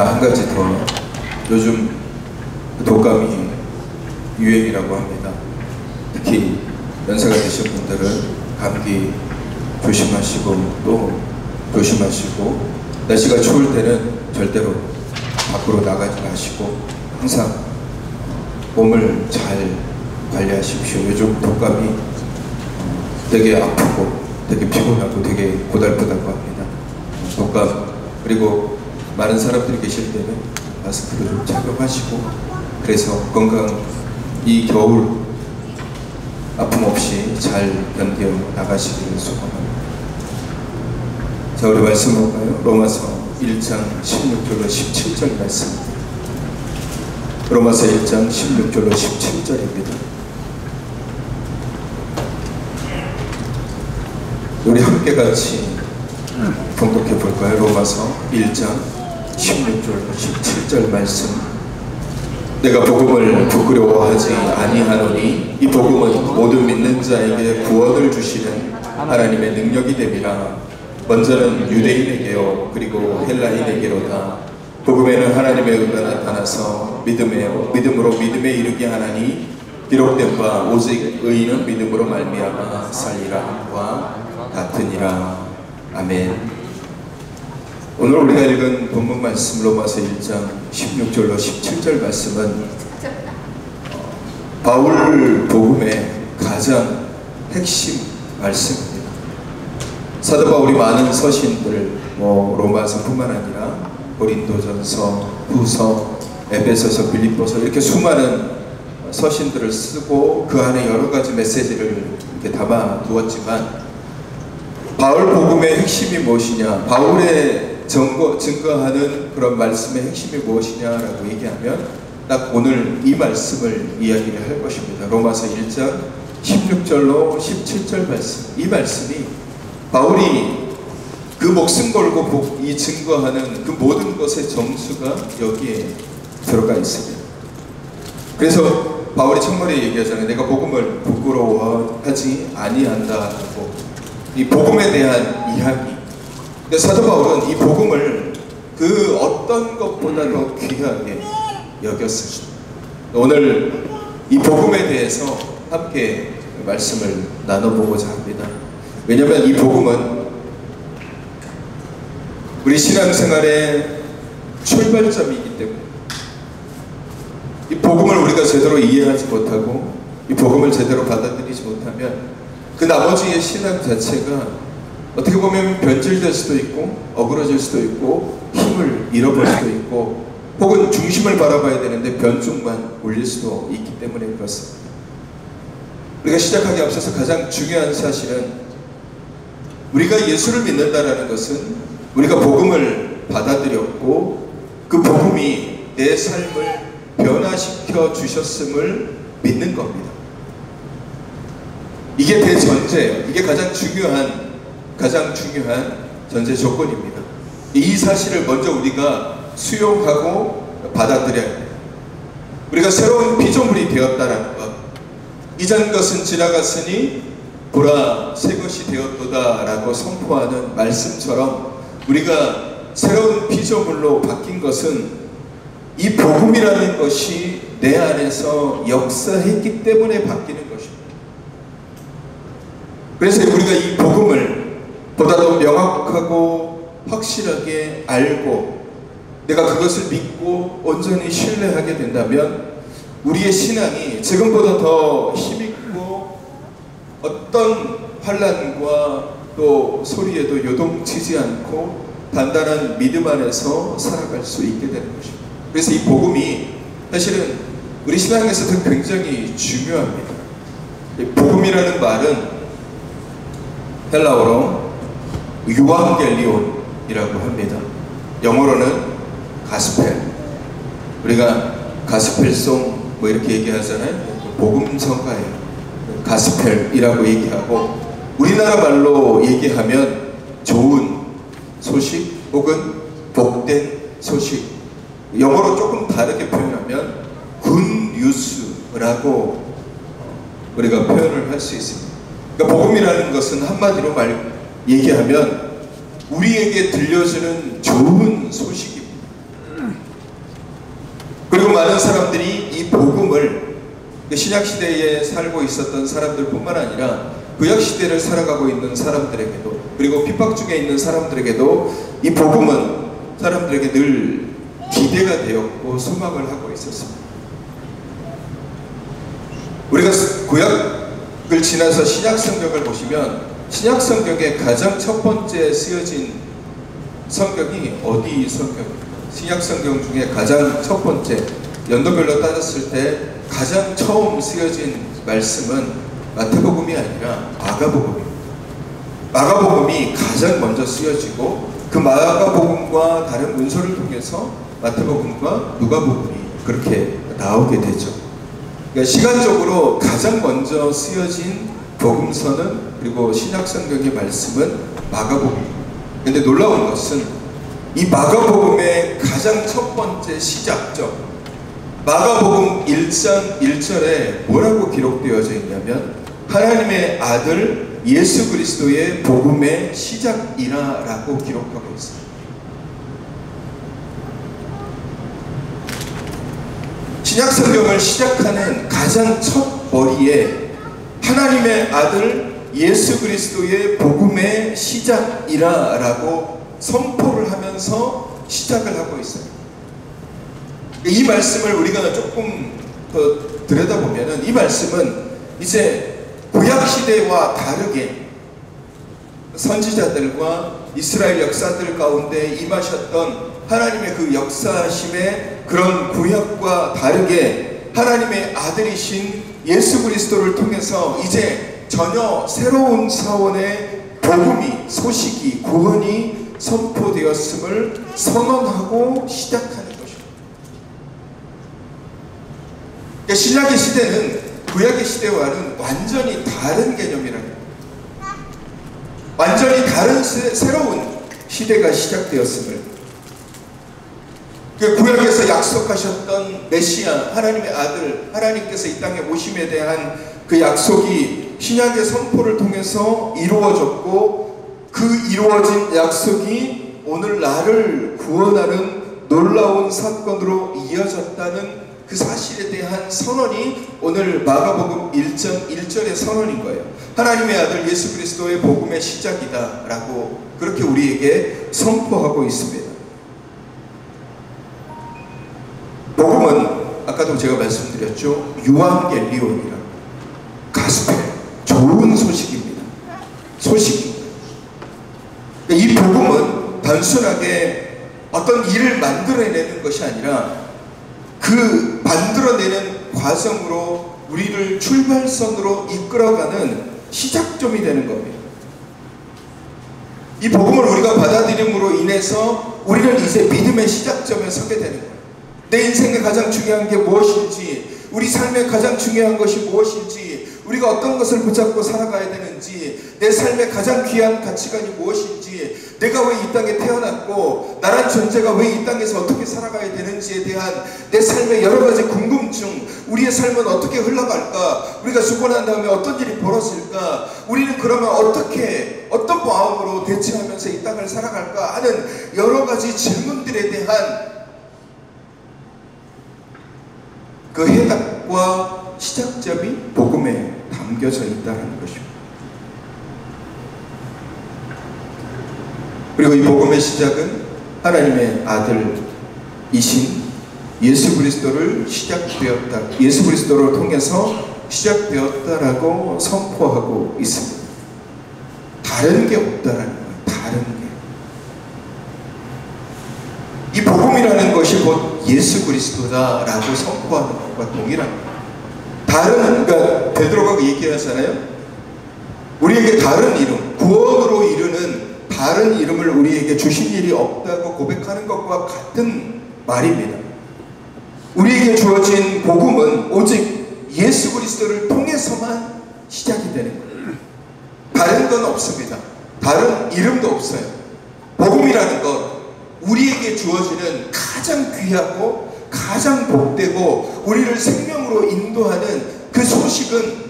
한 가지 더, 요즘 독감이 유행이라고 합니다. 특히 연세가 드신 분들은 감기 조심하시고 또 조심하시고, 날씨가 추울 때는 절대로 밖으로 나가지 마시고 항상 몸을 잘 관리하십시오. 요즘 독감이 되게 아프고 되게 피곤하고 되게 고달프다고 합니다. 독감, 그리고 많은 사람들이 계실 때는 마스크도 좀 착용하시고, 그래서 건강, 이 겨울 아픔 없이 잘 견뎌 나가시기를 소망합니다. 자, 우리 말씀 볼까요? 로마서 1장 16절로 17절 말씀. 로마서 1장 16절로 17절입니다. 우리 함께 같이 봉독해 볼까요? 로마서 1장 16절로 17절 말씀. 내가 복음을 부끄러워하지 아니하노니 이 복음은 모든 믿는 자에게 구원을 주시는 하나님의 능력이 됨이라. 먼저는 유대인에게요 그리고 헬라인에게로다. 복음에는 하나님의 의가 나타나서 믿음으로 믿음에 이르게 하나니 기록된 바 오직 의인은 믿음으로 말미암아 살리라 함과 같으니라. 아멘. 오늘 우리가 읽은 본문 말씀 로마서 1장 16절로 17절 말씀은 바울 복음의 가장 핵심 말씀입니다. 사도 바울이 많은 서신들, 로마서뿐만 아니라 고린도전서, 후서, 에베소서, 빌립보서 이렇게 수많은 서신들을 쓰고 그 안에 여러 가지 메시지를 이렇게 담아 두었지만, 바울 복음의 핵심이 무엇이냐, 바울의 증거하는 그런 말씀의 핵심이 무엇이냐라고 얘기하면 딱 오늘 이 말씀을 이야기를 할 것입니다. 로마서 1장 16절로 17절 말씀. 이 말씀이 바울이 그 목숨 걸고 이 증거하는 그 모든 것의 정수가 여기에 들어가 있습니다. 그래서 바울이 첫머리에 얘기하잖아요. 내가 복음을 부끄러워하지 아니한다고. 이 복음에 대한 이야기. 근데 사도 바울은 이 복음을 그 어떤 것보다 더 귀하게 여겼습니다. 오늘 이 복음에 대해서 함께 말씀을 나눠보고자 합니다. 왜냐하면 이 복음은 우리 신앙생활의 출발점이기 때문에, 이 복음을 우리가 제대로 이해하지 못하고 이 복음을 제대로 받아들이지 못하면 그 나머지의 신앙 자체가 어떻게 보면 변질될 수도 있고 어그러질 수도 있고 힘을 잃어버릴 수도 있고, 혹은 중심을 바라봐야 되는데 변쪽만 올릴 수도 있기 때문에 그렇습니다. 우리가 시작하기 앞서서 가장 중요한 사실은, 우리가 예수를 믿는다라는 것은 우리가 복음을 받아들였고 그 복음이 내 삶을 변화시켜 주셨음을 믿는 겁니다. 이게 대전제예요. 이게 가장 중요한 전제 조건입니다. 이 사실을 먼저 우리가 수용하고 받아들여야 돼요. 우리가 새로운 피조물이 되었다라는 것, 이전 것은 지나갔으니 보라 새 것이 되었도다 라고 선포하는 말씀처럼, 우리가 새로운 피조물로 바뀐 것은 이 복음이라는 것이 내 안에서 역사했기 때문에 바뀌는 것입니다. 그래서 우리가 이 복음을 보다 더 명확하고 확실하게 알고 내가 그것을 믿고 온전히 신뢰하게 된다면 우리의 신앙이 지금보다 더 힘있고 어떤 환난과 또 소리에도 요동치지 않고 단단한 믿음 안에서 살아갈 수 있게 되는 것입니다. 그래서 이 복음이 사실은 우리 신앙에서도 굉장히 중요합니다. 이 복음이라는 말은 헬라어로 유앙겔리온이라고 합니다. 영어로는 가스펠. 우리가 가스펠송 이렇게 얘기하잖아요. 복음성가예요. 가스펠이라고 얘기하고, 우리나라 말로 얘기하면 좋은 소식 혹은 복된 소식, 영어로 조금 다르게 표현하면 굿뉴스라고 우리가 표현을 할 수 있습니다. 그러니까 복음이라는 것은 한마디로 얘기하면 우리에게 들려주는 좋은 소식입니다. 그리고 많은 사람들이 이 복음을 신약시대에 살고 있었던 사람들뿐만 아니라 구약시대를 살아가고 있는 사람들에게도, 그리고 핍박 중에 있는 사람들에게도 이 복음은 사람들에게 늘 기대가 되었고 소망을 하고 있었습니다. 우리가 구약을 지나서 신약성경을 보시면 신약성경의 가장 첫 번째 쓰여진 성경이 어디 성경입니까? 신약성경 중에 가장 첫 번째, 연도별로 따졌을 때 가장 처음 쓰여진 말씀은 마태복음이 아니라 마가복음입니다. 마가복음이 가장 먼저 쓰여지고 그 마가복음과 다른 문서를 통해서 마태복음과 누가복음이 그렇게 나오게 되죠. 그러니까 시간적으로 가장 먼저 쓰여진 복음서는, 그리고 신약성경의 말씀은 마가복음입니다. 그런데 놀라운 것은 이 마가복음의 가장 첫 번째 시작점, 마가복음 1장 1절에 뭐라고 기록되어져 있냐면 하나님의 아들 예수 그리스도의 복음의 시작이라 라고 기록하고 있습니다. 신약성경을 시작하는 가장 첫 머리에 하나님의 아들 예수 그리스도의 복음의 시작이라 라고 선포를 하면서 시작을 하고 있어요. 이 말씀을 우리가 조금 더 들여다보면 이 말씀은 이제 구약시대와 다르게 선지자들과 이스라엘 역사들 가운데 임하셨던 하나님의 그 역사심의 그런 구약과 다르게 하나님의 아들이신 예수 그리스도를 통해서 이제 전혀 새로운 차원의 복음이, 소식이, 구원이 선포되었음을 선언하고 시작하는 것입니다. 그러니까 신약의 시대는 구약의 시대와는 완전히 다른 개념이랍니다. 완전히 다른 새로운 시대가 시작되었음을, 그 구약에서 약속하셨던 메시아, 하나님의 아들, 하나님께서 이 땅에 오심에 대한 그 약속이 신약의 선포를 통해서 이루어졌고, 그 이루어진 약속이 오늘 나를 구원하는 놀라운 사건으로 이어졌다는 그 사실에 대한 선언이 오늘 마가복음 1장 1절의 선언인 거예요. 하나님의 아들 예수 그리스도의 복음의 시작이다 라고 그렇게 우리에게 선포하고 있습니다. 복음은 아까도 제가 말씀드렸죠. 유앙겔리온이라, 가스펠, 좋은 소식입니다. 소식입니다. 이 복음은 단순하게 어떤 일을 만들어내는 것이 아니라 그 만들어내는 과정으로 우리를 출발선으로 이끌어가는 시작점이 되는 겁니다. 이 복음을 우리가 받아들임으로 인해서 우리는 이제 믿음의 시작점에 서게 되는 거예요. 내 인생에 가장 중요한 게 무엇인지, 우리 삶에 가장 중요한 것이 무엇인지, 우리가 어떤 것을 붙잡고 살아가야 되는지, 내 삶의 가장 귀한 가치관이 무엇인지, 내가 왜 이 땅에 태어났고 나란 존재가 왜 이 땅에서 어떻게 살아가야 되는지에 대한 내 삶의 여러 가지 궁금증, 우리의 삶은 어떻게 흘러갈까, 우리가 죽고 난 다음에 어떤 일이 벌어질까, 우리는 그러면 어떻게, 어떤 마음으로 대처하면서 이 땅을 살아갈까 하는 여러 가지 질문들에 대한 그 해답과 시작점이 복음에 담겨져 있다는 것입니다. 그리고 이 복음의 시작은 하나님의 아들이신 예수 그리스도를 시작되었다, 예수 그리스도를 통해서 시작되었다라고 선포하고 있습니다. 다른 게 없다라는 거예요. 다른 게. 이 복음이라는 것이 곧 예수 그리스도다라고 선포하는 것과 동일합니다. 다른, 그러니까 베드로가 얘기하잖아요. 우리에게 다른 이름, 구원으로 이르는 다른 이름을 우리에게 주신 일이 없다고 고백하는 것과 같은 말입니다. 우리에게 주어진 복음은 오직 예수 그리스도를 통해서만 시작이 되는 거예요. 다른 건 없습니다. 다른 이름도 없어요. 복음이라는 것, 우리에게 주어지는 가장 귀하고 가장 복되고 우리를 생명으로 인도하는 그 소식은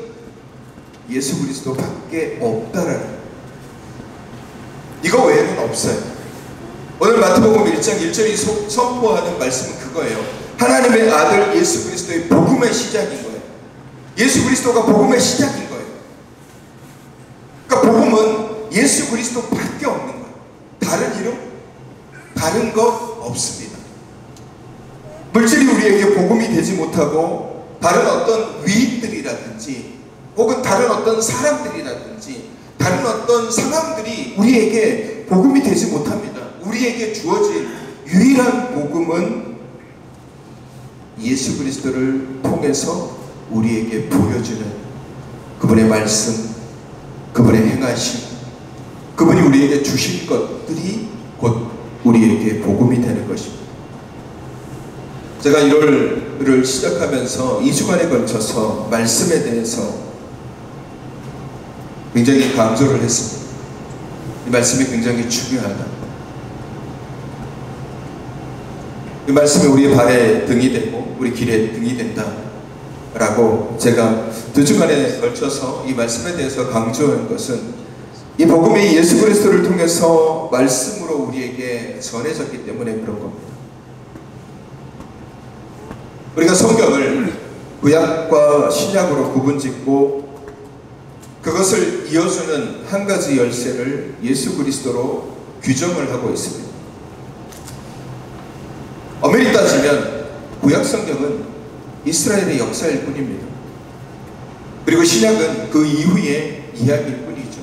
예수 그리스도밖에 없다라는 거예요. 이거 외에는 없어요. 오늘 마태복음 1장 1절이 선포하는 말씀은 그거예요. 하나님의 아들 예수 그리스도의 복음의 시작인 거예요. 예수 그리스도가 복음의 시작인 거예요. 그러니까 복음은 예수 그리스도밖에 없는 거예요. 다른 이름, 다른 것 없습니다. 물질이 우리에게 복음이 되지 못하고 다른 어떤 위인들이라든지 혹은 다른 어떤 사람들이라든지 다른 어떤 상황들이 우리에게 복음이 되지 못합니다. 우리에게 주어진 유일한 복음은 예수 그리스도를 통해서 우리에게 보여주는 그분의 말씀, 그분의 행하심, 그분이 우리에게 주신 것들이 곧 우리에게 복음이 되는 것입니다. 제가 1월을 시작하면서 2주간에 걸쳐서 말씀에 대해서 굉장히 강조를 했습니다. 이 말씀이 굉장히 중요하다. 이 말씀이 우리의 발에 등이 되고 우리 길에 등이 된다 라고 제가 2주간에 걸쳐서 이 말씀에 대해서 강조한 것은 이 복음이 예수 그리스도를 통해서 말씀으로 우리에게 전해졌기 때문에 그런 겁니다. 우리가 성경을 구약과 신약으로 구분짓고 그것을 이어주는 한 가지 열쇠를 예수 그리스도로 규정을 하고 있습니다. 엄밀히 따지면 구약 성경은 이스라엘의 역사일 뿐입니다. 그리고 신약은 그 이후의 이야기일 뿐이죠.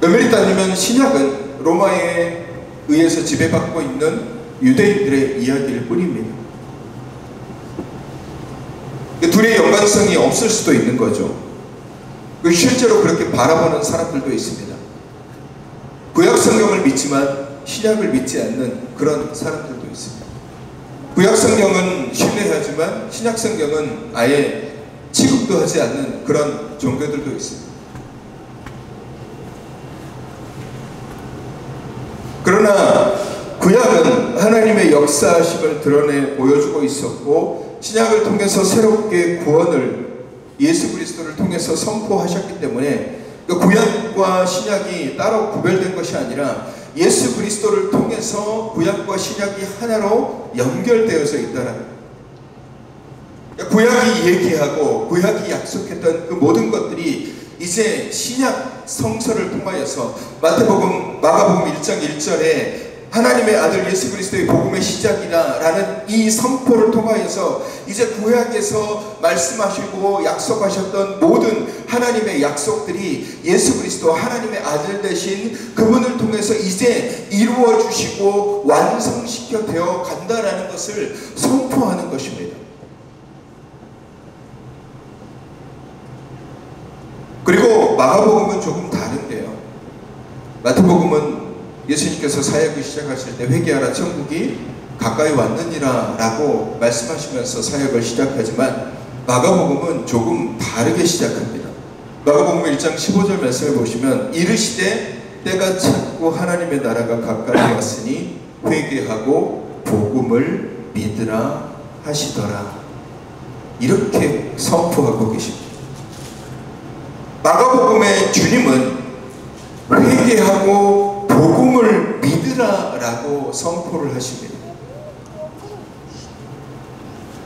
엄밀히 따지면 신약은 로마에 의해서 지배받고 있는 유대인들의 이야기일 뿐입니다. 둘의 연관성이 없을 수도 있는 거죠. 실제로 그렇게 바라보는 사람들도 있습니다. 구약 성경을 믿지만 신약을 믿지 않는 그런 사람들도 있습니다. 구약 성경은 신뢰하지만 신약 성경은 아예 취급도 하지 않는 그런 종교들도 있습니다. 그러나 구약은 하나님의 역사심을 드러내 보여주고 있었고 신약을 통해서 새롭게 구원을 예수 그리스도를 통해서 선포하셨기 때문에 구약과 신약이 따로 구별된 것이 아니라 예수 그리스도를 통해서 구약과 신약이 하나로 연결되어져 있다는 거예요. 구약이 얘기하고 구약이 약속했던 그 모든 것들이 이제 신약 성서를 통하여서 마태복음, 마가복음 1장 1절에 하나님의 아들 예수 그리스도의 복음의 시작이다 라는 이 선포를 통하여서 이제 구약에서 말씀하시고 약속하셨던 모든 하나님의 약속들이 예수 그리스도 하나님의 아들 되신 그분을 통해서 이제 이루어 주시고 완성시켜 되어 간다라는 것을 선포하는 것입니다. 그리고 마가복음은 조금 다른데요. 마태복음은 예수님께서 사역을 시작하실 때 회개하라 천국이 가까이 왔느니라 라고 말씀하시면서 사역을 시작하지만 마가복음은 조금 다르게 시작합니다. 마가복음 1장 15절 말씀을 보시면 이르시되 때가 찼고 하나님의 나라가 가까이 왔으니 회개하고 복음을 믿으라 하시더라 이렇게 선포하고 계십니다. 마가복음의 주님은 회개하고 복음을 믿으라 라고 선포를 하십니다.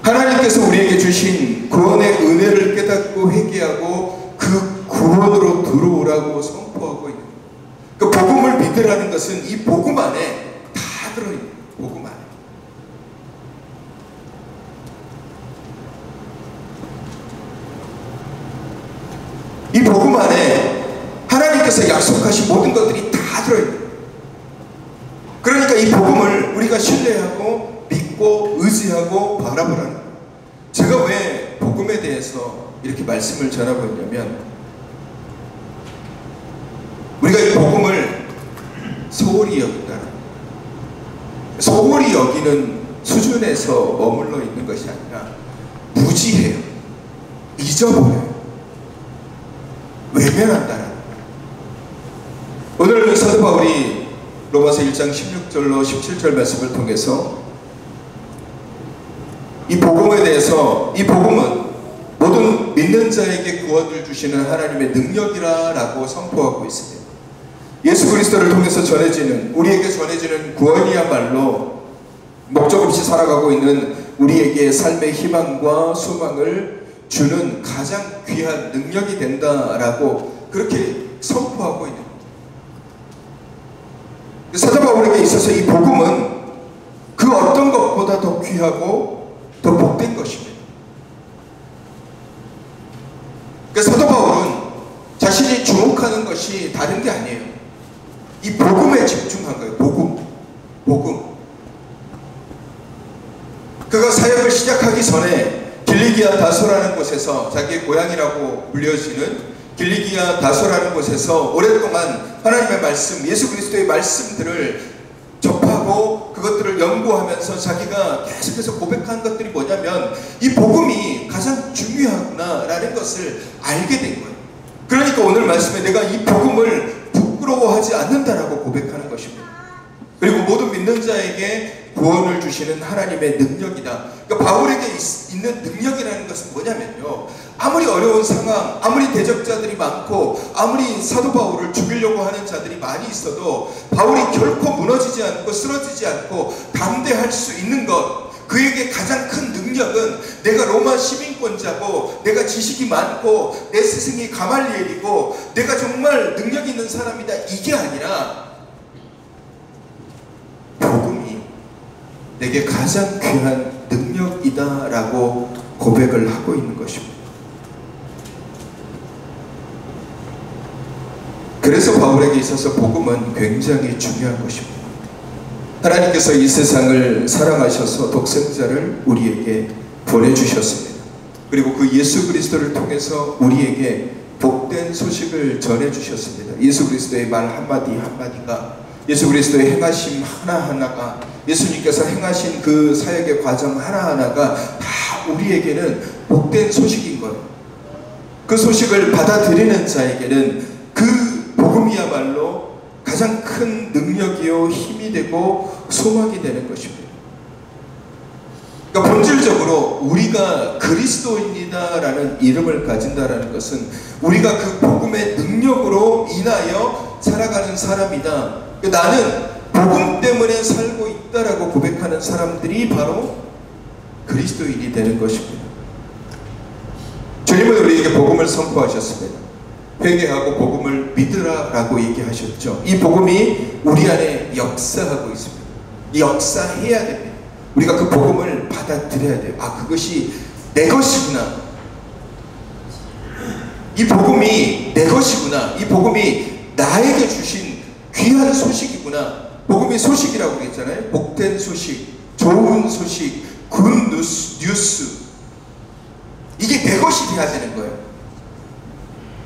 하나님께서 우리에게 주신 구원의 은혜를 깨닫고 회개하고 그 구원으로 들어오라고 선포하고 있는 거예요. 그 복음을 믿으라는 것은 이 복음 안에 다 들어있는 거예요. 복음 안에. 이 복음 안에 하나님께서 약속하신 모든 것들이 다 들어있는 거예요. 그러니까 이 복음을 우리가 신뢰하고 믿고 의지하고 바라보라는 거예요. 제가 왜 복음에 대해서 이렇게 말씀을 전하고 있냐면 우리가 이 복음을 소홀히 여긴다는 거예요. 소홀히 여기는 수준에서 머물러 있는 것이 아니라 무지해요. 잊어버려요. 외면한다는 거예요. 오늘 사도 바울이 로마서 1장 16절로 17절 말씀을 통해서 이 복음에 대해서 이 복음은 모든 믿는 자에게 구원을 주시는 하나님의 능력이라 라고 선포하고 있습니다. 예수 그리스도를 통해서 전해지는 우리에게 전해지는 구원이야말로 목적 없이 살아가고 있는 우리에게 삶의 희망과 소망을 주는 가장 귀한 능력이 된다라고 그렇게 선포하고 있는 겁니다. 사도 바울에게 있어서 이 복음은 그 어떤 것보다 더 귀하고 더 복된 것입니다. 사도 바울은 자신이 주목하는 것이 다른 게 아니에요. 이 복음에 집중한 거예요. 복음. 그가 사역을 시작하기 전에 길리기아 다소라는 곳에서, 자기의 고향이라고 불려지는 길리기아 다소라는 곳에서 오랫동안 하나님의 말씀, 예수 그리스도의 말씀들을 접하고 그것들을 연구하면서 자기가 계속해서 고백한 것들이 뭐냐면 이 복음이 가장 중요하구나라는 것을 알게 된 거예요. 그러니까 오늘 말씀에 내가 이 복음을 부끄러워하지 않는다라고 고백하는 것입니다. 그리고 모든 믿는 자에게 구원을 주시는 하나님의 능력이다. 그러니까 바울에게 있는 능력이라는 것은 뭐냐면요, 아무리 어려운 상황, 아무리 대적자들이 많고 아무리 사도 바울을 죽이려고 하는 자들이 많이 있어도 바울이 결코 무너지지 않고 쓰러지지 않고 담대할 수 있는 것, 그에게 가장 큰 능력은 내가 로마 시민권자고 내가 지식이 많고 내 스승이 가말리엘이고 내가 정말 능력 있는 사람이다, 이게 아니라 복음이 내게 가장 귀한 능력이다 라고 고백을 하고 있는 것입니다. 그래서 바울에게 있어서 복음은 굉장히 중요한 것입니다. 하나님께서 이 세상을 사랑하셔서 독생자를 우리에게 보내주셨습니다. 그리고 그 예수 그리스도를 통해서 우리에게 복된 소식을 전해주셨습니다. 예수 그리스도의 말 한마디 한마디가, 예수 그리스도의 행하심 하나하나가, 예수님께서 행하신 그 사역의 과정 하나하나가 다 우리에게는 복된 소식인 거예요. 그 소식을 받아들이는 자에게는 그 복음이야말로 가장 큰 능력이요 힘이 되고 소망이 되는 것입니다. 그러니까 본질적으로 우리가 그리스도인이다라는 이름을 가진다라는 것은 우리가 그 복음의 능력으로 인하여 살아가는 사람이다. 나는 복음 때문에 살고 있다라고 고백하는 사람들이 바로 그리스도인이 되는 것입니다. 주님은 우리에게 복음을 선포하셨습니다. 회개하고 복음을 믿으라라고 얘기하셨죠. 이 복음이 우리 안에 역사하고 있습니다. 역사해야 됩니다. 우리가 그 복음을 받아들여야 돼요. 아, 그것이 내 것이구나. 이 복음이 내 것이구나. 이 복음이 나에게 주신 귀한 소식이구나. 복음이 소식이라고 그랬잖아요. 복된 소식, 좋은 소식, 굿 뉴스. 이게 내 것이 돼야 되는 거예요.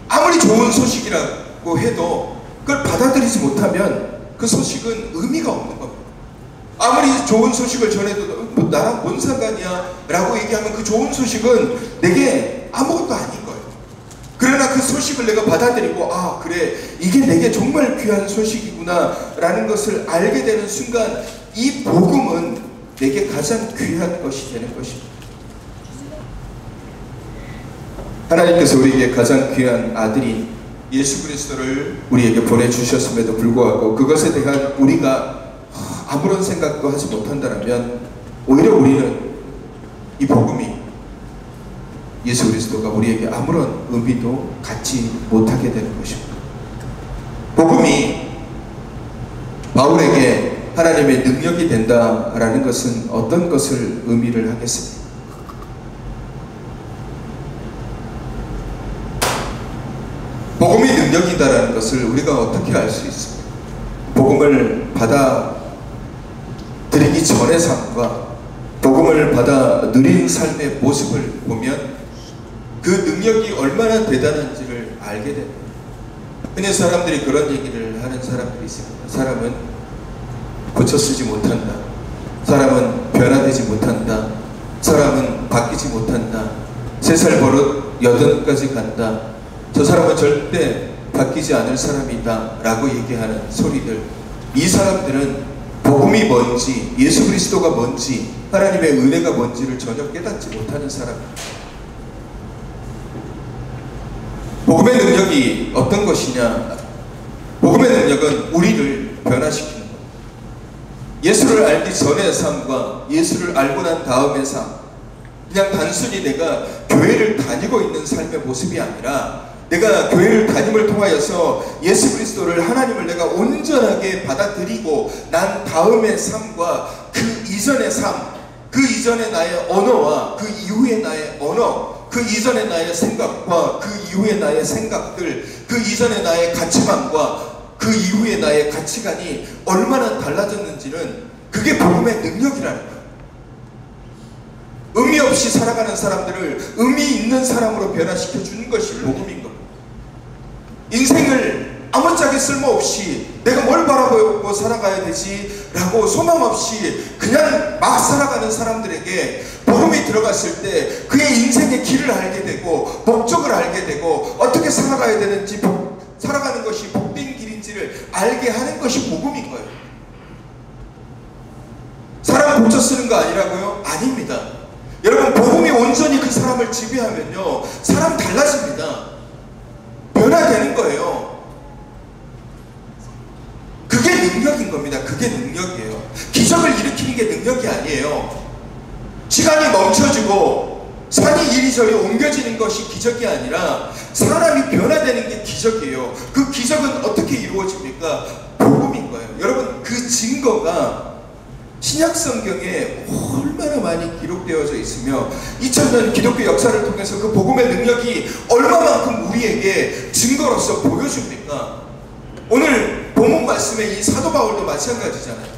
아무리 좋은 소식이라고 해도 그걸 받아들이지 못하면 그 소식은 의미가 없는 겁니다. 아무리 좋은 소식을 전해도 뭐 나랑 뭔 상관이야 라고 얘기하면 그 좋은 소식은 내게 아무것도 아닌 거예요. 그러나 그 소식을 내가 받아들이고, 아 그래, 이게 내게 정말 귀한 소식이구나 라는 것을 알게 되는 순간 이 복음은 내게 가장 귀한 것이 되는 것입니다. 하나님께서 우리에게 가장 귀한 아들인 예수 그리스도를 우리에게 보내주셨음에도 불구하고 그것에 대한 우리가 아무런 생각도 하지 못한다면 오히려 우리는 이 복음이, 예수 그리스도가 우리에게 아무런 의미도 갖지 못하게 되는 것입니다. 복음이 바울에게 하나님의 능력이 된다라는 것은 어떤 것을 의미를 하겠습니까? 복음이 능력이다라는 것을 우리가 어떻게 알 수 있습니까? 복음을 받아들이기 전의 삶과 복음을 받아 누린 삶의 모습을 보면 그 능력이 얼마나 대단한지를 알게 됩니다. 흔히 사람들이 그런 얘기를 하는 사람들이 있습니다. 사람은 고쳐 쓰지 못한다. 사람은 변화되지 못한다. 사람은 바뀌지 못한다. 3살 버릇 8까지 간다. 저 사람은 절대 바뀌지 않을 사람이다 라고 얘기하는 소리들, 이 사람들은 복음이 뭔지, 예수 그리스도가 뭔지, 하나님의 은혜가 뭔지를 전혀 깨닫지 못하는 사람입니다. 복음의 능력이 어떤 것이냐? 복음의 능력은 우리를 변화시키는 것. 예수를 알기 전의 삶과 예수를 알고 난 다음의 삶, 그냥 단순히 내가 교회를 다니고 있는 삶의 모습이 아니라 내가 교회를 다님을 통하여서 예수 그리스도를, 하나님을 내가 온전하게 받아들이고 난 다음의 삶과 그 이전의 삶, 그 이전의 나의 언어와 그 이후의 나의 언어, 그 이전의 나의 생각과 그 이후의 나의 생각들, 그 이전의 나의 가치관과 그 이후의 나의 가치관이 얼마나 달라졌는지는 그게 복음의 능력이라는 거예요. 의미 없이 살아가는 사람들을 의미 있는 사람으로 변화시켜 주는 것이 복음인 겁니다. 인생을 아무짝에 쓸모없이 내가 뭘 바라보고 살아가야 되지 라고 소망 없이 그냥 막 살아가는 사람들에게 복음이 들어갔을 때 그의 인생의 길을 알게 되고 목적을 알게 되고 어떻게 살아가야 되는지, 살아가는 것이 복된 길인지를 알게 하는 것이 복음인 거예요. 사람 고쳐 쓰는 거 아니라고요? 아닙니다. 여러분, 복음이 온전히 그 사람을 지배하면요, 사람 달라집니다. 변화되는 거예요. 그게 능력인 겁니다. 그게 능력이에요. 기적을 일으키는 게 능력이 아니에요. 시간이 멈춰지고 산이 이리저리 옮겨지는 것이 기적이 아니라 사람이 변화되는 게 기적이에요. 그 기적은 어떻게 이루어집니까? 복음인 거예요. 여러분, 그 증거가 신약 성경에 얼마나 많이 기록되어져 있으며 2000년 기독교 역사를 통해서 그 복음의 능력이 얼마만큼 우리에게 증거로서 보여줍니까? 오늘 본문 말씀의 이 사도 바울도 마찬가지잖아요.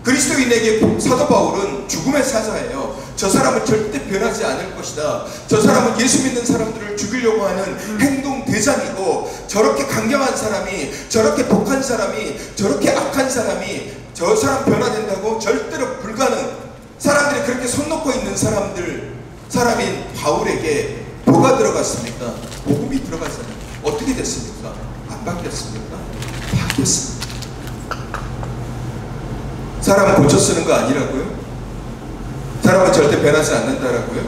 그리스도인에게 사도 바울은 죽음의 사자예요. 저 사람은 절대 변하지 않을 것이다. 저 사람은 예수 믿는 사람들을 죽이려고 하는 행동 대장이고, 저렇게 강경한 사람이, 저렇게 독한 사람이, 저렇게 악한 사람이 저 사람 변화된다고? 절대로 불가능. 사람들이 그렇게 손 놓고 있는 사람인 바울에게 뭐가 들어갔습니까? 복음이 들어갔잖아요. 어떻게 됐습니까? 안 바뀌었습니까? 바뀌었습니다. 사람은 고쳐 쓰는 거 아니라고요? 사람은 절대 변하지 않는다라고요?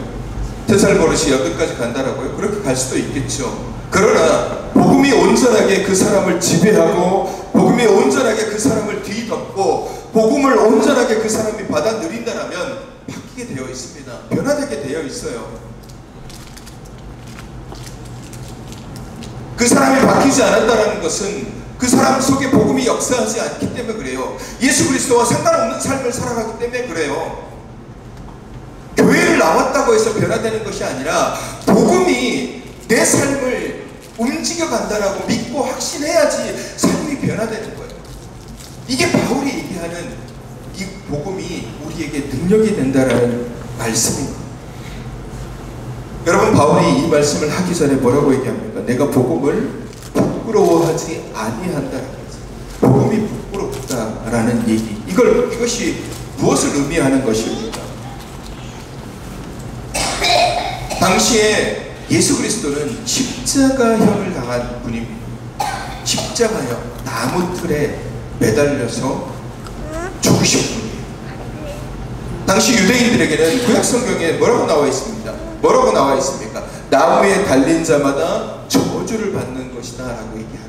세살 버릇이 여기까지 간다라고요? 그렇게 갈 수도 있겠죠. 그러나 복음이 온전하게 그 사람을 지배하고, 복음이 온전하게 그 사람을 뒤덮고, 복음을 온전하게 그 사람이 받아들인다면 바뀌게 되어 있습니다. 변화되게 되어 있어요. 그 사람이 바뀌지 않았다는 것은 그 사람 속에 복음이 역사하지 않기 때문에 그래요. 예수 그리스도와 상관없는 삶을 살아가기 때문에 그래요. 교회를 나왔다고 해서 변화되는 것이 아니라 복음이 내 삶을 움직여간다라고 믿고 확신해야지 삶이 변화되는 거예요. 이게 바울이 얘기하는 이 복음이 우리에게 능력이 된다라는 말씀입니다. 여러분, 바울이 이 말씀을 하기 전에 뭐라고 얘기합니까? 내가 복음을 부끄러워하지 아니한다라는 거죠. 복음이 부끄럽다라는 얘기. 이것이 무엇을 의미하는 것입니까? 당시에 예수 그리스도는 십자가형을 당한 분입니다. 십자가형, 나무 틀에 매달려서 죽으신 분이에요. 당시 유대인들에게는 구약 성경에 뭐라고 나와 있습니다? 뭐라고 나와 있습니까? 나무에 달린 자마다 저주를 받는 것이다 라고 얘기합니다.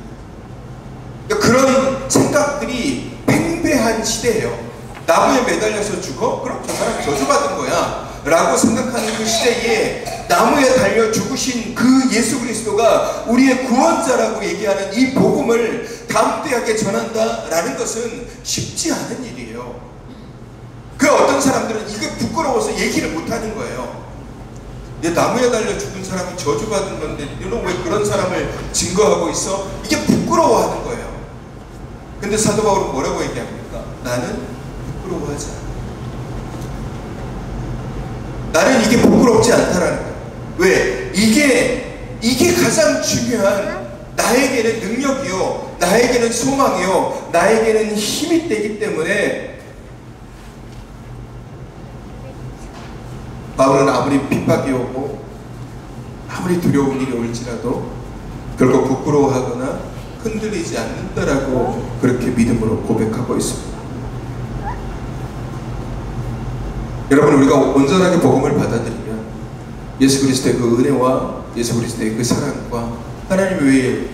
그러니까 그런 생각들이 팽배한 시대예요. 나무에 매달려서 죽어? 그럼 저 사람 저주받은 거야 라고 생각하는 그 시대에 나무에 달려 죽으신 그 예수 그리스도가 우리의 구원자라고 얘기하는 이 복음을 담대하게 전한다라는 것은 쉽지 않은 일이에요. 그 어떤 사람들은 이게 부끄러워서 얘기를 못하는 거예요. 내 나무에 달려 죽은 사람이 저주받은 건데 너는 왜 그런 사람을 증거하고 있어? 이게 부끄러워하는 거예요. 근데 사도 바울은 뭐라고 얘기합니까? 나는 부끄러워하지 않아. 나는 이게 부끄럽지 않다라는 거예요. 왜? 이게 가장 중요한, 나에게는 능력이요, 나에게는 소망이요, 나에게는 힘이 되기 때문에 바울은 아무리 핍박이 오고 아무리 두려운 일이 올지라도 결국 부끄러워하거나 흔들리지 않는다라고 그렇게 믿음으로 고백하고 있습니다. 여러분, 우리가 온전하게 복음을 받아들이면 예수 그리스도의 그 은혜와 예수 그리스도의 그 사랑과 하나님이 왜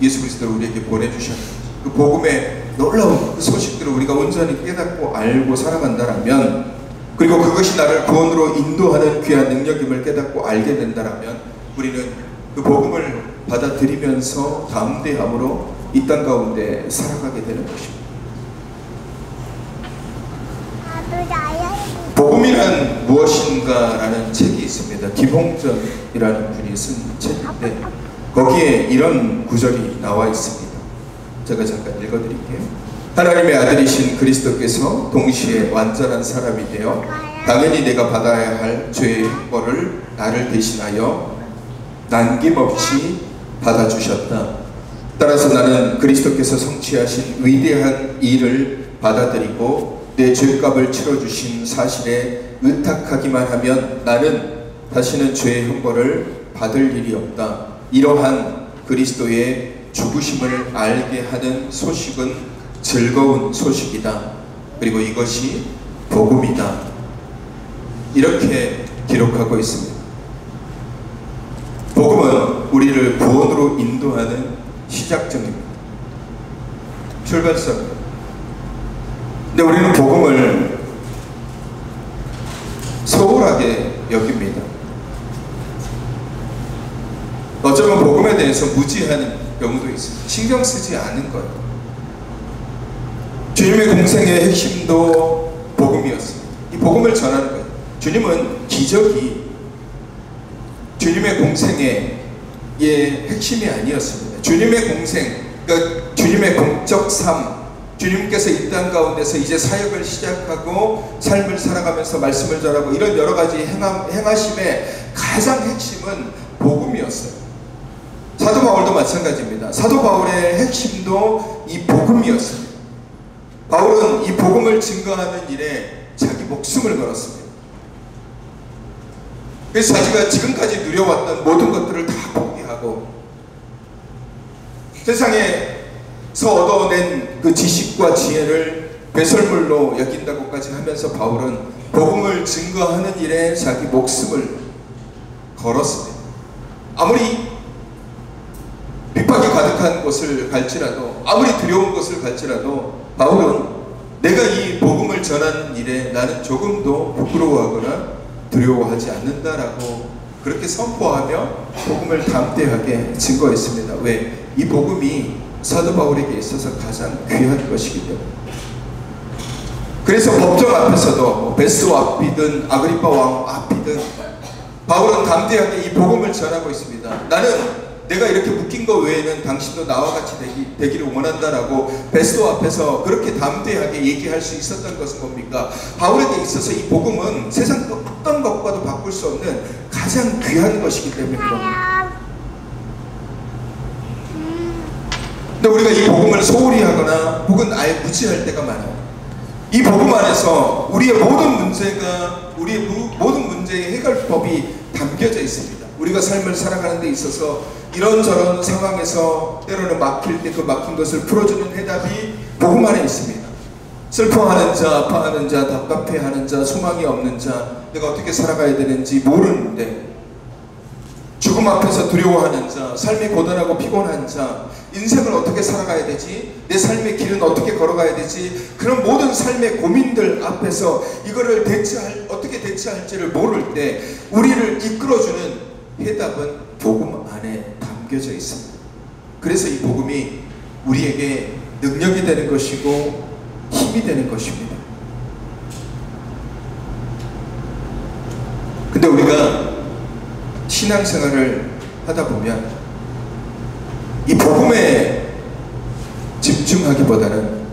예수 그리스도를 우리에게 보내주셨는지, 그 복음의 놀라운 그 소식들을 우리가 온전히 깨닫고 알고 살아간다라면, 그리고 그것이 나를 구원으로 인도하는 귀한 능력임을 깨닫고 알게 된다라면, 우리는 그 복음을 받아들이면서 담대함으로 이 땅 가운데 살아가게 되는 것입니다. 복음이란 무엇인가라는 책이 있습니다. 김홍전이라는 분이 쓴 책인데 거기에 이런 구절이 나와 있습니다. 제가 잠깐 읽어드릴게요. 하나님의 아들이신 그리스도께서 동시에 완전한 사람이 되어 당연히 내가 받아야 할 죄의 형벌을 나를 대신하여 남김없이 받아주셨다. 따라서 나는 그리스도께서 성취하신 위대한 일을 받아들이고 내 죄값을 치러주신 사실에 의탁하기만 하면 나는 다시는 죄의 형벌을 받을 일이 없다. 이러한 그리스도의 죽으심을 알게 하는 소식은 즐거운 소식이다. 그리고 이것이 복음이다. 이렇게 기록하고 있습니다. 복음은 우리를 구원으로 인도하는 시작점입니다. 출발점입니다. 근데 우리는 복음을 소홀하게 여깁니다. 어쩌면 복음에 대해서 무지하는 경우도 있습니다. 신경 쓰지 않은 거예요. 주님의 공생의 핵심도 복음이었습니다. 이 복음을 전하는 거예요. 주님은 기적이 주님의 공생의 핵심이 아니었습니다. 주님의 공생, 그러니까 주님의 공적 삶, 주님께서 이 땅 가운데서 이제 사역을 시작하고 삶을 살아가면서 말씀을 전하고 이런 여러 가지 행하심의 가장 핵심은 복음이었어요. 사도 바울도 마찬가지입니다. 사도 바울의 핵심도 이 복음이었습니다. 바울은 이 복음을 증거하는 일에 자기 목숨을 걸었습니다. 그래서 자기가 지금까지 누려왔던 모든 것들을 다 포기하고 세상에서 얻어낸 그 지식과 지혜를 배설물로 여긴다고까지 하면서 바울은 복음을 증거하는 일에 자기 목숨을 걸었습니다. 아무리 핍박이 가득한 곳을 갈지라도, 아무리 두려운 곳을 갈지라도 바울은 내가 이 복음을 전하는 일에 나는 조금도 부끄러워하거나 두려워하지 않는다라고 그렇게 선포하며 복음을 담대하게 증거했습니다. 왜? 이 복음이 사도 바울에게 있어서 가장 귀한 것이기 때문에. 그래서 법정 앞에서도 베스도 앞이든 아그리파 왕 앞이든 바울은 담대하게 이 복음을 전하고 있습니다. 나는 내가 이렇게 묶인 것 외에는 당신도 나와 같이 되기를 원한다라고 베스도 앞에서 그렇게 담대하게 얘기할 수 있었던 것은 뭡니까? 바울에게 있어서 이 복음은 세상 어떤 것과도 바꿀 수 없는 가장 귀한 것이기 때문에 그럽니다. 근데 우리가 이 복음을 소홀히 하거나 혹은 아예 무지할 때가 많아요. 이 복음 안에서 우리의 모든 문제의 해결법이 담겨져 있습니다. 우리가 삶을 살아가는 데 있어서 이런저런 상황에서 때로는 막힐 때 그 막힌 것을 풀어주는 해답이 복음 안에 있습니다. 슬퍼하는 자, 아파하는 자, 답답해하는 자, 소망이 없는 자, 내가 어떻게 살아가야 되는지 모르는데 죽음 앞에서 두려워하는 자, 삶이 고단하고 피곤한 자, 인생을 어떻게 살아가야 되지? 내 삶의 길은 어떻게 걸어가야 되지? 그런 모든 삶의 고민들 앞에서 이거를 어떻게 대처할지를 모를 때 우리를 이끌어주는 해답은 복음 안에 담겨져 있습니다. 그래서 이 복음이 우리에게 능력이 되는 것이고 힘이 되는 것입니다. 근데 우리가 신앙생활을 하다 보면 이 복음에 집중하기보다는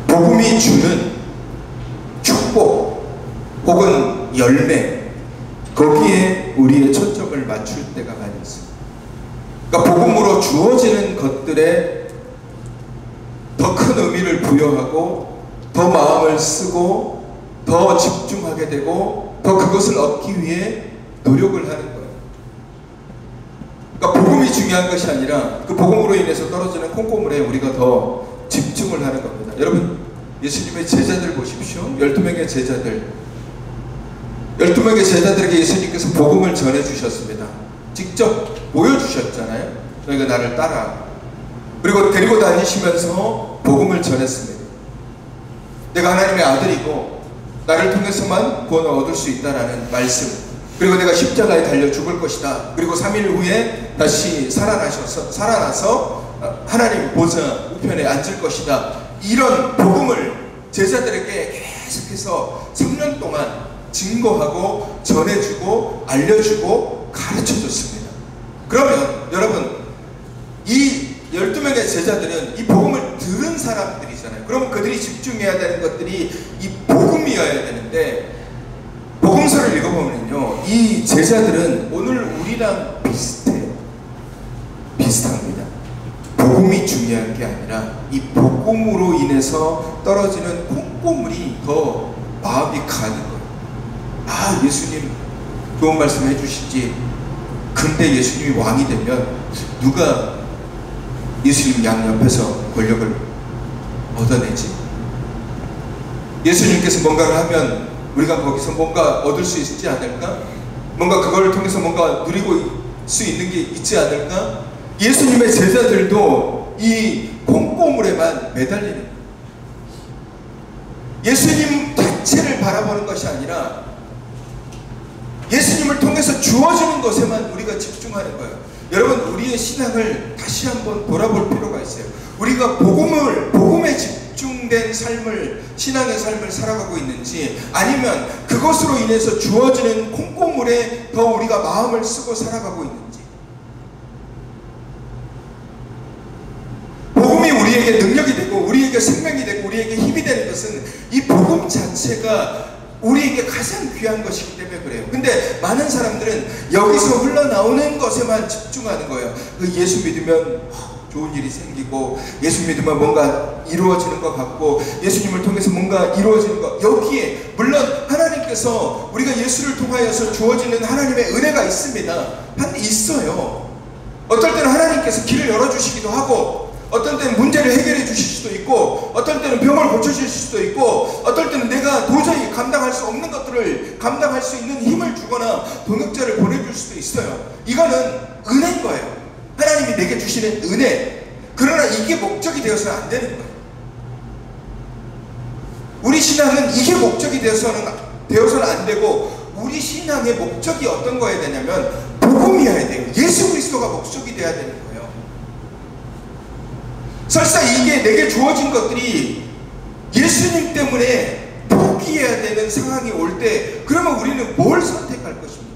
복음이 주는 축복 혹은 열매 거기에 우리의 초점을 맞출 때가 많이 있습니다. 그러니까 복음으로 주어지는 것들에 더 큰 의미를 부여하고 더 마음을 쓰고 더 집중하게 되고 더 그것을 얻기 위해 노력을 하는 거예요. 그러니까 복음이 중요한 것이 아니라 그 복음으로 인해서 떨어지는 콩고물에 우리가 더 집중을 하는 겁니다. 여러분 예수님의 제자들 보십시오. 12명의 제자들 12명의 제자들에게 예수님께서 복음을 전해주셨습니다. 직접 보여주셨잖아요. 너희가 나를 따라. 그리고 데리고 다니시면서 복음을 전했습니다. 내가 하나님의 아들이고 나를 통해서만 구원을 얻을 수 있다라는 말씀, 그리고 내가 십자가에 달려 죽을 것이다, 그리고 3일 후에 다시 살아나서 하나님 보좌 우편에 앉을 것이다, 이런 복음을 제자들에게 계속해서 3년 동안 증거하고 전해주고 알려주고 가르쳐줬습니다. 그러면 여러분, 이 12명의 제자들은 이 복음을 들은 사람들이잖아요. 그러면 그들이 집중해야 되는 것들이 이 복음이어야 되는데, 복음서를 읽어보면요, 이 제자들은 오늘 우리랑 비슷합니다. 복음이 중요한 게 아니라 이 복음으로 인해서 떨어지는 콩고물이 더 마음이 가는 거예요. 아, 예수님 좋은 말씀 해주시지. 근데 예수님이 왕이 되면 누가 예수님 양옆에서 권력을 얻어내지? 예수님께서 뭔가를 하면 우리가 거기서 뭔가 얻을 수 있지 않을까? 뭔가 그걸 통해서 뭔가 누리고 수 있는 게 있지 않을까? 예수님의 제자들도 이 콩고물에만 매달리는 거예요. 예수님 자체를 바라보는 것이 아니라 예수님을 통해서 주어지는 것에만 우리가 집중하는 거예요. 여러분, 우리의 신앙을 다시 한번 돌아볼 필요가 있어요. 우리가 복음에 집중된 삶을, 신앙의 삶을 살아가고 있는지, 아니면 그것으로 인해서 주어지는 콩고물에 더 우리가 마음을 쓰고 살아가고 있는지. 복음이 우리에게 능력이 되고 우리에게 생명이 되고 우리에게 힘이 되는 것은 이 복음 자체가 우리에게 가장 귀한 것이기 때문에 그래요. 근데 많은 사람들은 여기서 흘러나오는 것에만 집중하는 거예요. 예수 믿으면 좋은 일이 생기고, 예수 믿으면 뭔가 이루어지는 것 같고, 예수님을 통해서 뭔가 이루어지는 것, 여기에 물론 하나님께서 우리가 예수를 통하여서 주어지는 하나님의 은혜가 있습니다. 있어요. 어떨 때는 하나님께서 길을 열어주시기도 하고, 어떤 때는 문제를 해결해 주실 수도 있고, 어떤 때는 병을 고쳐주실 수도 있고, 어떨 때는 내가 도저히 감당할 수 없는 것들을 감당할 수 있는 힘을 주거나 동역자를 보내줄 수도 있어요. 이거는 은혜인 거예요. 하나님이 내게 주시는 은혜. 그러나 이게 목적이 되어서는 안 되는 거예요. 우리 신앙은 이게 목적이 되어서는 안 되고, 우리 신앙의 목적이 어떤 거여야 되냐면 복음이어야 돼요. 예수 그리스도가 목적이 되어야 되는 거예요. 설사 이게 내게 주어진 것들이 예수님 때문에 포기해야 되는 상황이 올 때, 그러면 우리는 뭘 선택할 것입니까?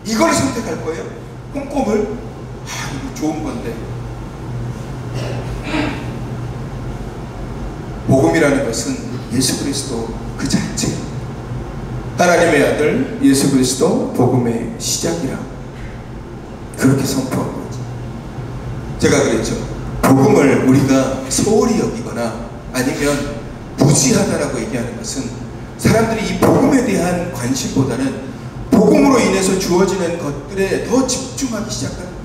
이걸 선택할 거예요? 꼼꼼을? 이거 좋은 건데. 복음이라는 것은 예수 그리스도 그 자체, 하나님의 아들 예수 그리스도 복음의 시작이라 그렇게 선포한 거죠. 제가 그랬죠. 복음을 우리가 소홀히 여기거나 아니면 무지하다라고 얘기하는 것은, 사람들이 이 복음에 대한 관심보다는 복음으로 인해서 주어지는 것들에 더 집중하기 시작하는 거예요.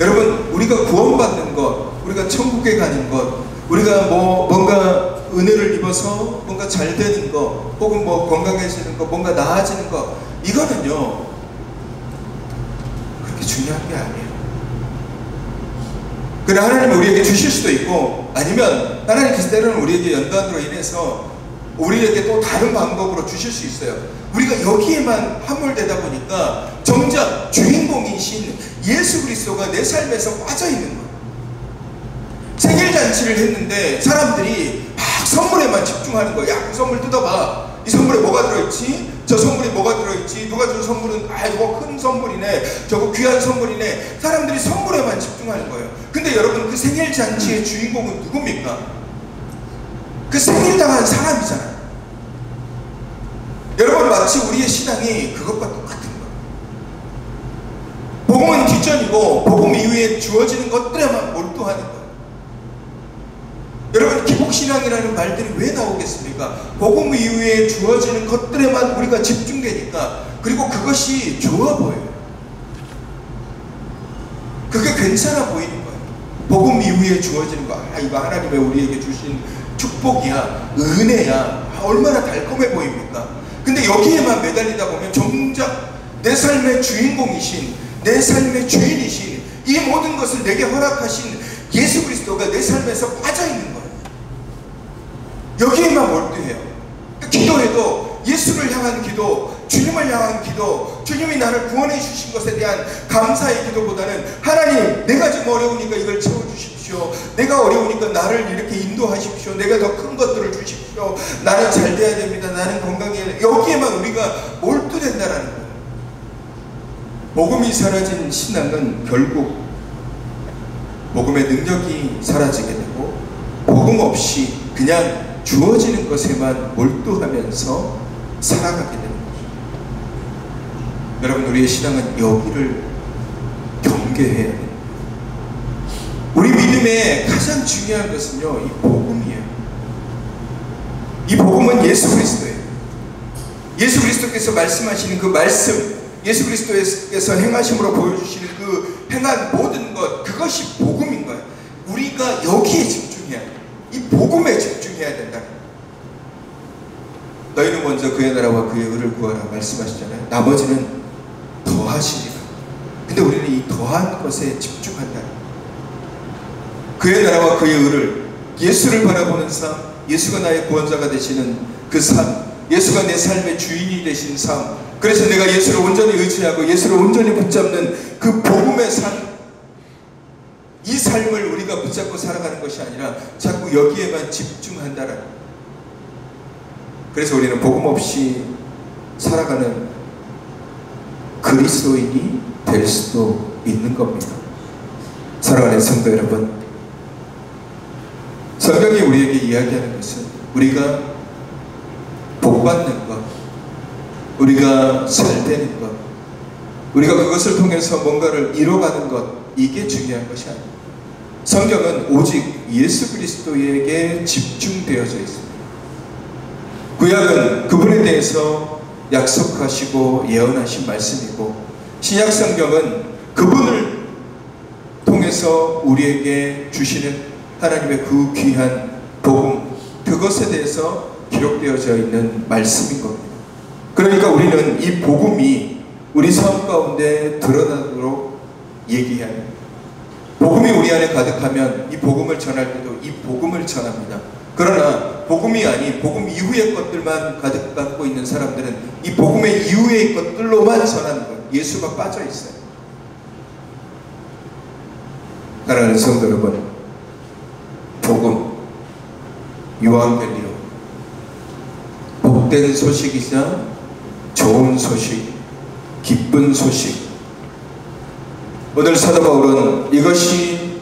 여러분, 우리가 구원받는 것, 우리가 천국에 가는 것, 우리가 뭔가 은혜를 입어서 뭔가 잘 되는 것, 혹은 건강해지는 것, 뭔가 나아지는 것, 이거는요 그렇게 중요한 게 아니에요. 그래, 하나님이 우리에게 주실 수도 있고, 아니면 하나님께서 때로는 우리에게 연단으로 인해서 우리에게 또 다른 방법으로 주실 수 있어요. 우리가 여기에만 함몰되다 보니까 정작 주인공이신 예수 그리스도가 내 삶에서 빠져있는 거예요. 생일잔치를 했는데 사람들이 막 선물에만 집중하는 거예요. 야, 그 선물 뜯어봐. 이 선물에 뭐가 들어있지? 저 선물에 뭐가 들어있지? 누가 준 선물은 이거 큰 선물이네, 저거 귀한 선물이네. 사람들이 선물에만 집중하는 거예요. 근데 여러분, 그 생일잔치의 주인공은 누굽니까? 그 생일당한 사람이잖아요. 여러분, 마치 우리의 신앙이 그것과 똑같은 거예요. 복음은 뒷전이고 복음 이후에 주어지는 것들에만 몰두하는 거예요. 여러분, 기복신앙이라는 말들이 왜 나오겠습니까? 복음 이후에 주어지는 것들에만 우리가 집중되니까, 그리고 그것이 좋아 보여요. 그게 괜찮아 보이는 거예요. 복음 이후에 주어지는 거, 이거 하나님의 우리에게 주신 축복이야, 은혜야, 얼마나 달콤해 보입니까? 근데 여기에만 매달리다 보면 정작 내 삶의 주인공이신 내 삶의 주인이신 이 모든 것을 내게 허락하신 예수 그리스도가 내 삶에서 빠져있는 거예요. 여기에만 몰두해요. 기도해도 예수를 향한 기도, 주님을 향한 기도, 주님이 나를 구원해 주신 것에 대한 감사의 기도보다는 하나님, 내가 좀 어려우니까 이걸 채워주십시오. 내가 어려우니까 나를 이렇게 인도하십시오. 내가 더 큰 것들을 주십시오. 나는 잘 돼야 됩니다. 나는 건강해야, 여기에만 우리가 몰두된다라는 거예요. 복음이 사라진 신앙은 결국 복음의 능력이 사라지게 되고 복음 없이 그냥 주어지는 것에만 몰두하면서 살아가게 되는 거죠. 여러분, 우리의 신앙은 여기를 경계해야 돼요. 우리 믿음의 가장 중요한 것은요, 이 복음이에요. 이 복음은 예수 그리스도예요. 예수 그리스도께서 말씀하시는 그 말씀, 예수 그리스도께서 행하심으로 보여주시는 그 행한 모든 것, 그것이 복음인 거예요. 우리가 여기에 집중해야 돼요. 이 복음에 집중해야 된다. 너희는 먼저 그의 나라와 그의 의를 구하라 말씀하시잖아요. 나머지는 더하시리라. 근데 우리는 이 더한 것에 집중한다. 그의 나라와 그의 의를, 예수를 바라보는 삶, 예수가 나의 구원자가 되시는 그 삶, 예수가 내 삶의 주인이 되신 삶, 그래서 내가 예수를 온전히 의지하고 예수를 온전히 붙잡는 그 복음의 삶, 이 삶을 우리가 붙잡고 살아가는 것이 아니라 자꾸 여기에만 집중한다라는. 그래서 우리는 복음 없이 살아가는 그리스도인이 될 수도 있는 겁니다. 사랑하는 성도 여러분, 성경이 우리에게 이야기하는 것은 우리가 복받는 것, 우리가 잘 되는 것, 우리가 그것을 통해서 뭔가를 이뤄가는 것, 이게 중요한 것이 아닙니다. 성경은 오직 예수 그리스도에게 집중되어져 있습니다. 구약은 그분에 대해서 약속하시고 예언하신 말씀이고, 신약 성경은 그분을 통해서 우리에게 주시는 하나님의 그 귀한 복음, 그것에 대해서 기록되어져 있는 말씀인 겁니다. 그러니까 우리는 이 복음이 우리 삶 가운데 드러나도록 얘기해야 합니다. 복음이 우리 안에 가득하면 이 복음을 전할 때도 이 복음을 전합니다. 그러나 복음이 아닌 복음 이후의 것들만 가득 갖고 있는 사람들은 이 복음의 이후의 것들로만 전하는 거예요. 예수가 빠져 있어요. 사랑하는 성도 여러분, 복음, 유한겔리오, 복된 소식이자 좋은 소식, 기쁜 소식. 오늘 사도 바울은 이것이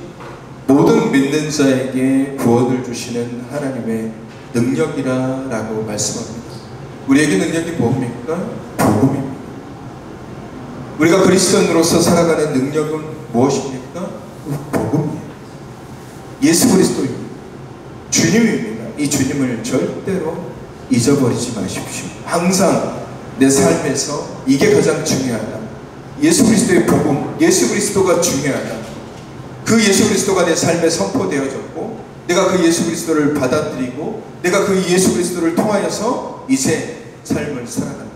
모든 믿는 자에게 구원을 주시는 하나님의 능력이라고 말씀합니다. 우리에게 능력이 뭡니까? 복음입니다. 우리가 그리스도인으로서 살아가는 능력은 무엇입니까? 복음이에요. 예수 그리스도입니다. 주님입니다. 이 주님을 절대로 잊어버리지 마십시오. 항상 내 삶에서 이게 가장 중요하다. 예수 그리스도의 복음, 예수 그리스도가 중요하다. 그 예수 그리스도가 내 삶에 선포되어졌고, 내가 그 예수 그리스도를 받아들이고, 내가 그 예수 그리스도를 통하여서 이제 삶을 살아간다.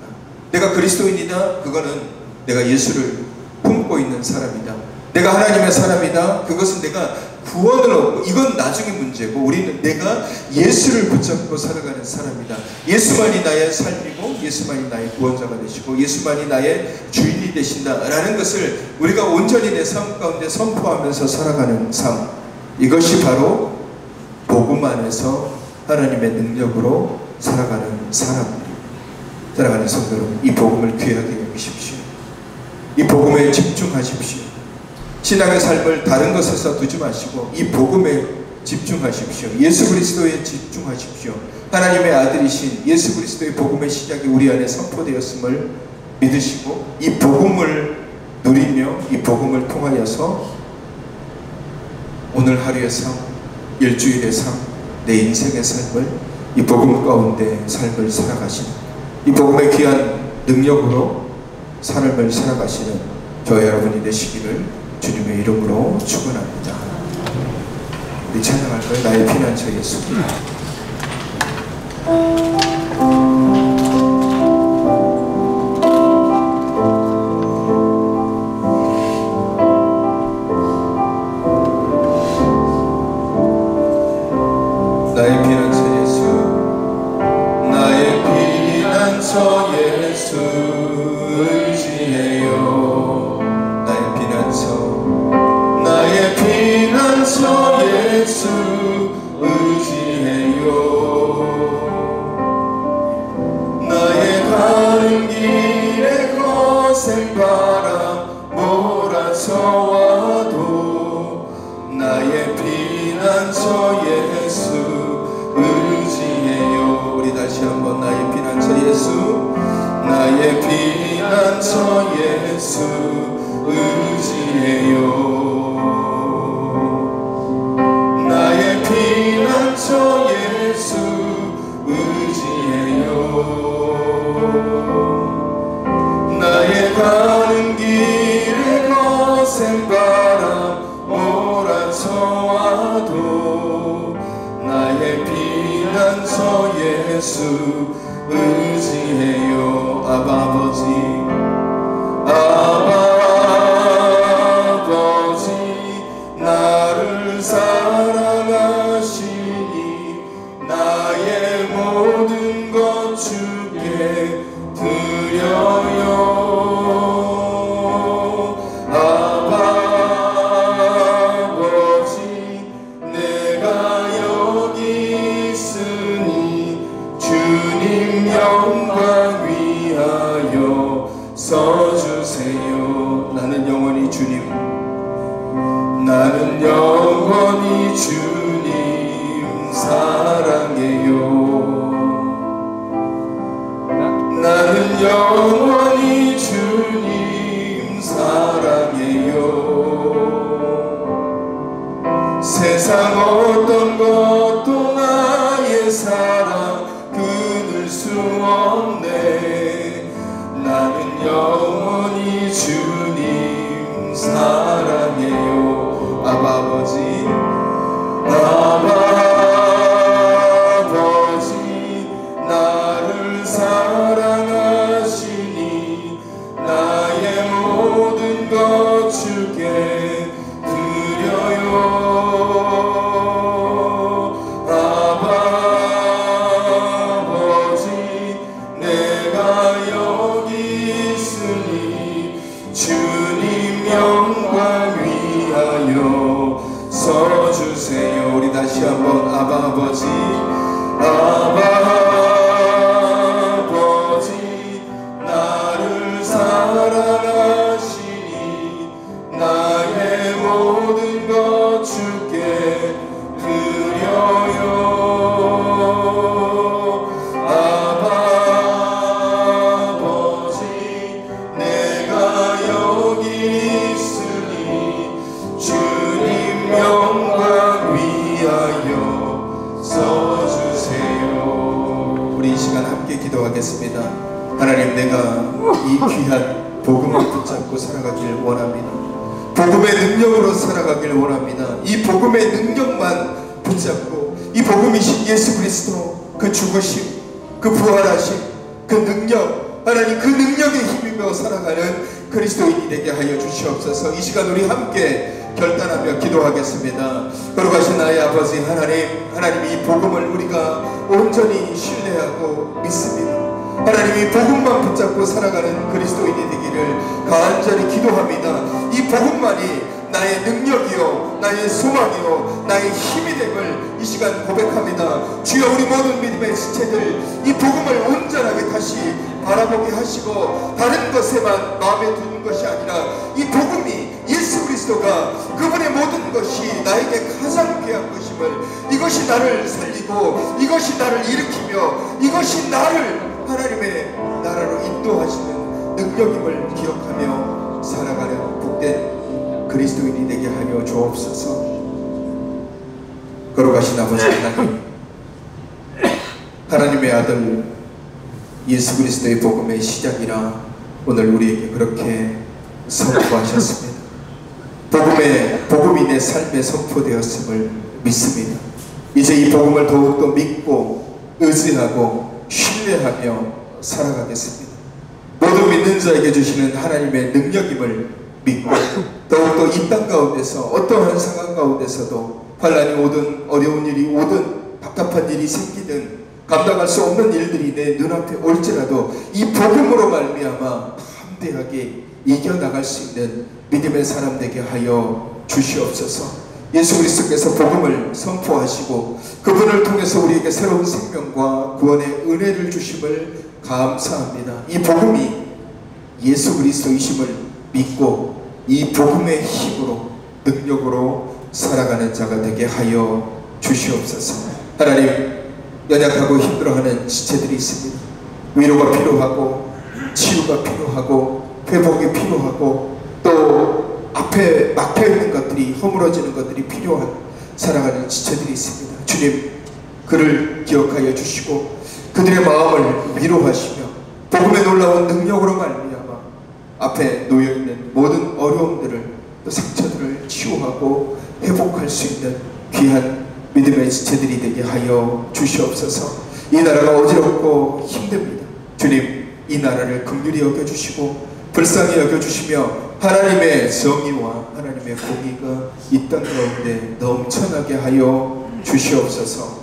내가 그리스도인이다. 그거는 내가 예수를 품고 있는 사람이다. 내가 하나님의 사람이다. 그것은 내가 구원을 얻고, 이건 나중의 문제고, 우리는 내가 예수를 붙잡고 살아가는 사람이다. 예수만이 나의 삶이고, 예수만이 나의 구원자가 되시고, 예수만이 나의 주인이 되신다 라는 것을 우리가 온전히 내 삶 가운데 선포하면서 살아가는 삶, 이것이 바로 복음 안에서 하나님의 능력으로 살아가는 사람입니다. 사랑하는 성도 여러분, 이 복음을 귀하게 여기십시오. 이 복음에 집중하십시오. 신앙의 삶을 다른 것에서 두지 마시고 이 복음에 집중하십시오. 예수 그리스도에 집중하십시오. 하나님의 아들이신 예수 그리스도의 복음의 시작이 우리 안에 선포되었음을 믿으시고 이 복음을 누리며 이 복음을 통하여서 오늘 하루의 삶, 일주일의 삶, 내 인생의 삶을 이 복음 가운데 삶을 살아가시는, 이 복음의 귀한 능력으로 삶을 살아가시는 저와 여러분이 되시기를 주님의 이름으로 축원합니다. 우리 찬양할 거예요. 나의 피난처 예수. 예수 의지해요. 나의 피난처 나의 피난처 예수 의지해요. 나의 가는 길에 거센 바람 몰아쳐와도 나의 피난처 예수 의지해요. 우리 다시 한번 나의 피난처 예수 나의 피난처 예수 의지해요. 나의 피난처 예수 의지해요. 나의 가는 길에 거센 바람 몰아쳐와도 나의 피난처 예수 의지해요. 아바 아버지 아바 아버지 나를 사랑하시니 나의 모든 것 주께 드려요. 아바 아버지 내가 여기 있으니 주님 영광 위하여 서주세요. 나는 영원히 주님 나는 영원히 주님 사랑해요. 나는 영원히 주님 사랑해요. 세상 어떤 것도 나의 사랑 끊을 수 없네. 나는 영원히 주님 사랑해요. 아바 아버지 아바 아버지 나를 사랑하시니 나의 모든 것 주께 드려요. 아바 아버지 내가 여기 있으니 주님 영광 위하여 서주세요. 우리 다시 한번 아바 아버지 아바 아버지 나를 사랑하시니 나의 모든 것 주께 드려요. 아바 아버지 내가 여기 있으니 주님 영광 위하여 서주세요. 우리 이 시간 함께 기도하겠습니다. 하나님 내가 이 귀한 복음을 붙잡고 살아가길 원합니다. 복음의 능력으로 살아가길 원합니다. 이 복음의 능력만 붙잡고 이 복음이신 예수 그리스도 그 죽으심 그 부활하심 그 능력 하나님 그 능력에 힘입어 살아가는 그리스도인이 되게 하여 주시옵소서. 이 시간 우리 함께 결단하며 기도하겠습니다. 거룩하신 나의 아버지 하나님 이 복음을 우리가 온전히 신뢰하고 믿습니다. 하나님 이 복음만 붙잡고 살아가는 그리스도인이 되기를 간절히 기도합니다. 이 복음만이 나의 능력이요 나의 소망이요 나의 힘이 됨을 이 시간 고백합니다. 주여 우리 모든 믿음의 지체들 이 복음을 온전하게 다시 바라보게 하시고 다른 것에만 마음에 두는 것이 아니라 이 복음이 예수 그리스도가 그분의 모든 것이 나에게 가장 귀한 것임을 이것이 나를 살리고 이것이 나를 일으키며 이것이 나를 하나님의 나라로 인도하시는 능력임을 기억하며 살아가는 복된 그리스도인이 되게 하여 주옵소서. 거룩하신 아버지 하나님의 아들 예수 그리스도의 복음의 시작이라 오늘 우리에게 그렇게 선포하셨습니다. 복음이 내 삶에 선포되었음을 믿습니다. 이제 이 복음을 더욱더 믿고 의지하고 신뢰하며 살아가겠습니다. 모든 믿는 자에게 주시는 하나님의 능력임을 믿고 더욱더 이 땅 가운데서 어떠한 상황 가운데서도 환난이 오든 어려운 일이 오든 답답한 일이 생기든 감당할 수 없는 일들이 내 눈앞에 올지라도 이 복음으로 말미암아 담대하게 이겨나갈 수 있는 믿음의 사람 되게 하여 주시옵소서. 예수 그리스도께서 복음을 선포하시고 그분을 통해서 우리에게 새로운 생명과 구원의 은혜를 주심을 감사합니다. 이 복음이 예수 그리스도이심을 믿고 이 복음의 힘으로 능력으로 살아가는 자가 되게 하여 주시옵소서. 하나님, 연약하고 힘들어하는 지체들이 있습니다. 위로가 필요하고 치유가 필요하고 회복이 필요하고 또 앞에 막혀있는 것들이, 허물어지는 것들이 필요한 살아가는 지체들이 있습니다. 주님, 그를 기억하여 주시고 그들의 마음을 위로하시며 복음의 놀라운 능력으로 말미암아 앞에 놓여있는 모든 어려움들을, 또 상처들을 치유하고 회복할 수 있는 귀한 믿음의 지체들이 되게 하여 주시옵소서. 이 나라가 어지럽고 힘듭니다. 주님, 이 나라를 긍휼히 여겨주시고 불쌍히 여겨주시며 하나님의 정의와 하나님의 공의가 이 땅 가운데 넘쳐나게 하여 주시옵소서.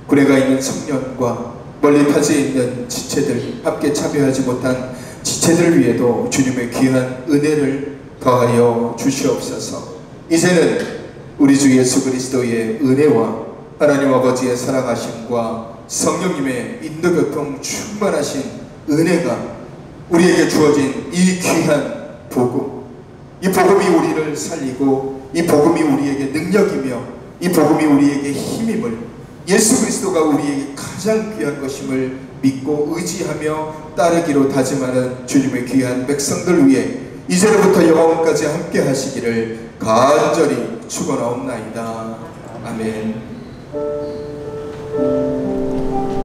구례가 있는 청년과 멀리 타지에 있는 지체들, 함께 참여하지 못한 지체들을 위해도 주님의 귀한 은혜를 더하여 주시옵소서. 이제는 우리 주 예수 그리스도의 은혜와 하나님 아버지의 사랑하심과 성령님의 인도교통 충만하신 은혜가 우리에게 주어진 이 귀한 복음, 이 복음이 우리를 살리고 이 복음이 우리에게 능력이며 이 복음이 우리에게 힘임을, 예수 그리스도가 우리에게 가장 귀한 것임을 믿고 의지하며 따르기로 다짐하는 주님의 귀한 백성들 위해 이제로부터 영원까지 함께 하시기를 간절히 축원하옵나이다. 아멘.